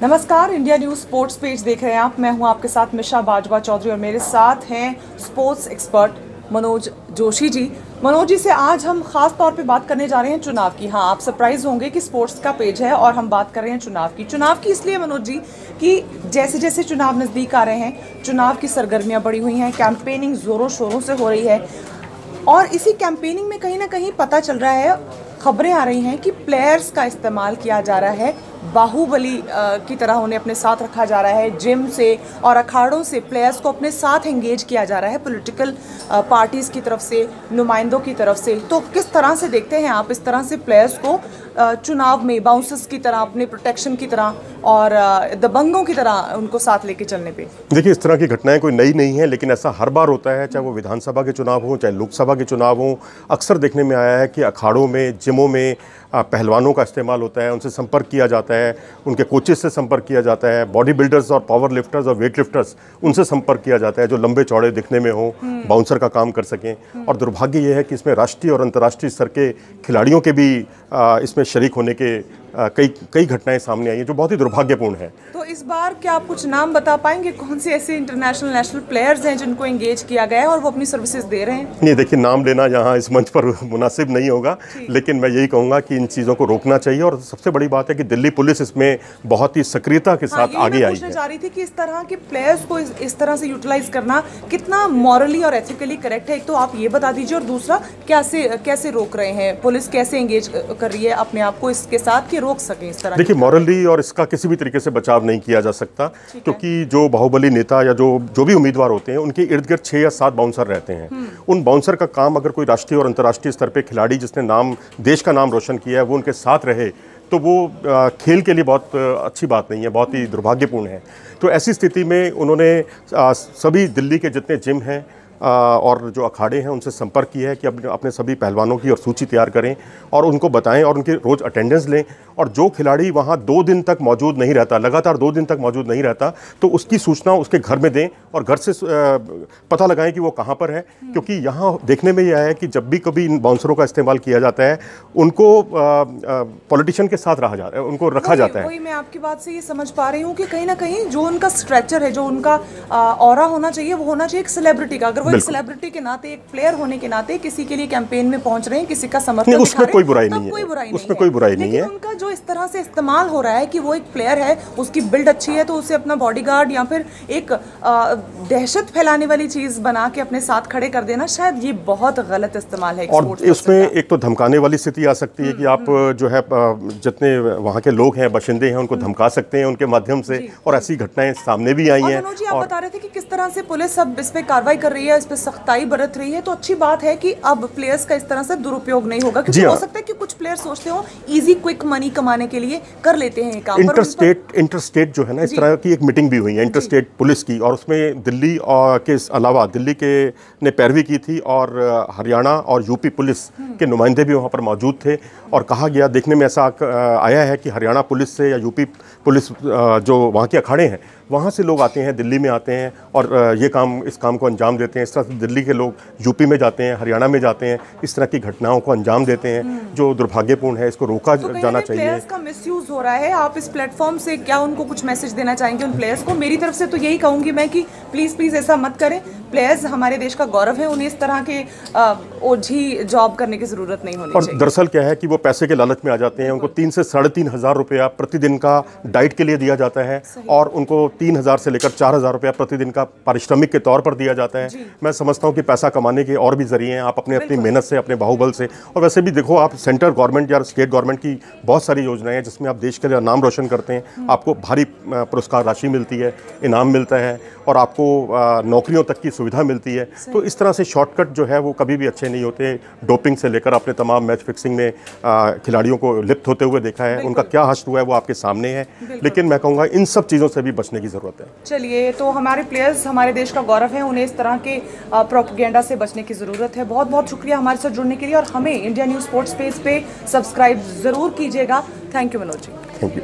नमस्कार, India News Sports page देख रहे हैं आप। मैं हूं आपके साथ मिशा बाजवा चौधरी और मेरे साथ हैं स्पोर्ट्स एक्सपर्ट मनोज जोशी जी। मनोज जी से आज हम खास तौर पे बात करने जा रहे हैं चुनाव की। हाँ, आप सरप्राइज होंगे कि स्पोर्ट्स का पेज है और हम बात कर रहे हैं चुनाव की इसलिए मनोज जी कि जैसे जैसे चुनाव नज़दीक आ रहे हैं, चुनाव की सरगर्मियाँ बढ़ी हुई हैं, कैंपेनिंग ज़ोरों शोरों से हो रही है और इसी कैंपेनिंग में कहीं ना कहीं पता चल रहा है, खबरें आ रही हैं कि प्लेयर्स का इस्तेमाल किया जा रहा है, बाहुबली की तरह उन्हें अपने साथ रखा जा रहा है। जिम से और अखाड़ों से प्लेयर्स को अपने साथ एंगेज किया जा रहा है, पॉलिटिकल पार्टीज़ की तरफ से, नुमाइंदों की तरफ से। तो किस तरह से देखते हैं आप इस तरह से प्लेयर्स को चुनाव में बाउंसर्स की तरह, अपने प्रोटेक्शन की तरह और दबंगों की तरह उनको साथ लेके चलने पे? देखिए, इस तरह की घटनाएं कोई नई नहीं है, लेकिन ऐसा हर बार होता है, चाहे वो विधानसभा के चुनाव हो, चाहे लोकसभा के चुनाव हो। अक्सर देखने में आया है कि अखाड़ों में, जिमों में पहलवानों का इस्तेमाल होता है, उनसे संपर्क किया जाता है, उनके कोचेस से संपर्क किया जाता है, बॉडी बिल्डर्स और पावर लिफ्टर्स और वेट लिफ्टर्स उनसे संपर्क किया जाता है जो लंबे चौड़े दिखने में हो, बाउंसर का काम कर सकें। और दुर्भाग्य ये है कि इसमें राष्ट्रीय और अंतर्राष्ट्रीय स्तर के खिलाड़ियों के भी इसमें शरीक होने के कई घटनाएं सामने आई हैं जो बहुत ही दुर्भाग्यपूर्ण है। तो इस बार क्या आप कुछ नाम बता पाएंगे, कौन से ऐसे इंटरनेशनल नेशनल प्लेयर्स हैं जिनको एंगेज किया गया है और वो अपनी सर्विसेज दे रहे हैं? नहीं, देखिए, नाम लेना यहाँ इस मंच पर मुनासिब नहीं होगा, लेकिन मैं यही कहूँगा कि इन चीज़ों को रोकना चाहिए। और सबसे बड़ी बात है कि दिल्ली पुलिस इसमें बहुत ही सक्रियता के साथ आगे आई है। जा रही थी कि इस तरह के प्लेयर्स को इस तरह से यूटिलाइज करना कितना मॉरली और एथिकली करेक्ट है, एक तो आप ये बता दीजिए, और दूसरा कैसे रोक रहे हैं, पुलिस कैसे एंगेज कर रही है अपने आप को इसके साथ कि रोक सके इस तरह? देखिए, मॉरली और इसका किसी भी तरीके से बचाव नहीं किया जा सकता, क्योंकि जो बाहुबली नेता या जो भी उम्मीदवार होते हैं, उनके इर्द गिर्द 6 या 7 बाउंसर रहते हैं। उन बाउंसर का काम, अगर कोई राष्ट्रीय और अंतर्राष्ट्रीय स्तर पे खिलाड़ी जिसने देश का नाम रोशन किया है, वो उनके साथ रहे, तो वो खेल के लिए बहुत अच्छी बात नहीं है, बहुत ही दुर्भाग्यपूर्ण है। तो ऐसी स्थिति में उन्होंने सभी दिल्ली के जितने जिम हैं और जो अखाड़े हैं उनसे संपर्क किया है कि अपने सभी पहलवानों की और सूची तैयार करें और उनको बताएं और उनके रोज़ अटेंडेंस लें। और जो खिलाड़ी वहाँ 2 दिन तक मौजूद नहीं रहता, लगातार 2 दिन तक मौजूद नहीं रहता, तो उसकी सूचना उसके घर में दें और घर से पता लगाएं कि वो कहाँ पर है। क्योंकि यहाँ देखने में यह है कि जब भी कभी इन बाउंसरों का इस्तेमाल किया जाता है, उनको पॉलिटिशियन के साथ उनको रखा जाता है। वही मैं आपकी बात से ये समझ पा रही हूँ कि कहीं ना कहीं जो उनका स्ट्रेचर है, जो उनका ऑरा होना चाहिए, वो होना चाहिए एक सेलिब्रिटी का। अगर वो एक सेलिब्रिटी के नाते, एक प्लेयर होने के नाते किसी के लिए कैंपेन में पहुंच रहे हैं, किसी का समर्थन, उसमें कोई बुराई नहीं है, उसमें कोई बुराई नहीं है। उनका जो इस तरह से इस्तेमाल हो रहा है कि वो एक प्लेयर है, उसकी बिल्ड अच्छी है, तो उसे अपना बॉडीगार्ड या फिर एक दहशत फैलाने वाली चीज बना के अपने साथ खड़े कर देना, शायद ये बहुत गलत इस्तेमाल है। और इसमें एक तो धमकाने वाली स्थिति आ सकती है कि आप जो है जितने वहाँ के लोग हैं, बाशिंदे हैं, उनको धमका सकते हैं उनके माध्यम से, और ऐसी घटनाएं सामने भी आई हैं। आप बता रहे थे कि किस तरह से पुलिस अब इस पे कार्रवाई कर रही है, इस पे सख्ताई बरत रही है, तो अच्छी बात है कि अब प्लेयर्स का इस तरह से दुरुपयोग नहीं होगा। क्योंकि हो सकता है कि कुछ प्लेयर सोचते हो इजी क्विक मनी कमाने के लिए कर लेते हैं काम। इंटरस्टेट जो है ना, इस तरह की एक मीटिंग भी हुई है इंटरस्टेट पुलिस की, और उसमें दिल्ली के अलावा दिल्ली के ने पैरवी की थी और हरियाणा और यूपी पुलिस के नुमाइंदे भी वहाँ पर मौजूद थे। और कहा गया, देखने में ऐसा आया है कि हरियाणा पुलिस से या यूपी पुलिस जो वहाँ के अखाड़े हैं, वहाँ से लोग आते हैं, दिल्ली में आते हैं और इस काम को अंजाम देते हैं। इस तरह से दिल्ली के लोग यूपी में जाते हैं, हरियाणा में जाते हैं, इस तरह की घटनाओं को अंजाम देते हैं, जो दुर्भाग्यपूर्ण है। इसको रोका जाना चाहिए। प्लेयर्स का मिसयूज हो रहा है। आप इस प्लेटफॉर्म से क्या उनको कुछ मैसेज देना चाहेंगे उन प्लेयर्स को? मेरी तरफ से तो यही कहूँगी मैं कि प्लीज़ ऐसा मत करें। प्लेयर्स हमारे देश का गौरव है, उन्हें इस तरह के ओझी जॉब करने की ज़रूरत नहीं होनी चाहिए। और दरअसल क्या है कि वो पैसे के लालच में आ जाते हैं। उनको 3 से 3.5 हज़ार रुपया प्रतिदिन का डाइट के लिए दिया जाता है और उनको 3,000 से लेकर 4,000 रुपया प्रतिदिन का पारिश्रमिक के तौर पर दिया जाता है। मैं समझता हूँ कि पैसा कमाने के और भी जरिए हैं, आप अपनी मेहनत से, अपने बाहुबल से। और वैसे भी देखो, आप सेंट्रल गवर्नमेंट या स्टेट गवर्नमेंट की बहुत सारी योजनाएं हैं जिसमें आप देश के लिए नाम रोशन करते हैं, आपको भारी पुरस्कार राशि मिलती है, इनाम मिलता है और आपको नौकरियों तक की सुविधा मिलती है। तो इस तरह से शॉर्टकट जो है वो कभी भी अच्छे नहीं होते। डोपिंग से लेकर आपने तमाम मैच फिक्सिंग में खिलाड़ियों को लिप्त होते हुए देखा है, उनका क्या हश्र हुआ है वो आपके सामने है। लेकिन मैं कहूँगा इन सब चीज़ों से भी बचने की ज़रूरत है। चलिए, तो हमारे प्लेयर्स हमारे देश का गौरव है, उन्हें इस तरह के प्रोपेगेंडा से बचने की ज़रूरत है। बहुत बहुत शुक्रिया हमारे साथ जुड़ने के लिए, और हमें इंडिया न्यूज़ स्पोर्ट्स पेज पे सब्सक्राइब ज़रूर कीजिएगा। Thank you Manoj ji. Thank you.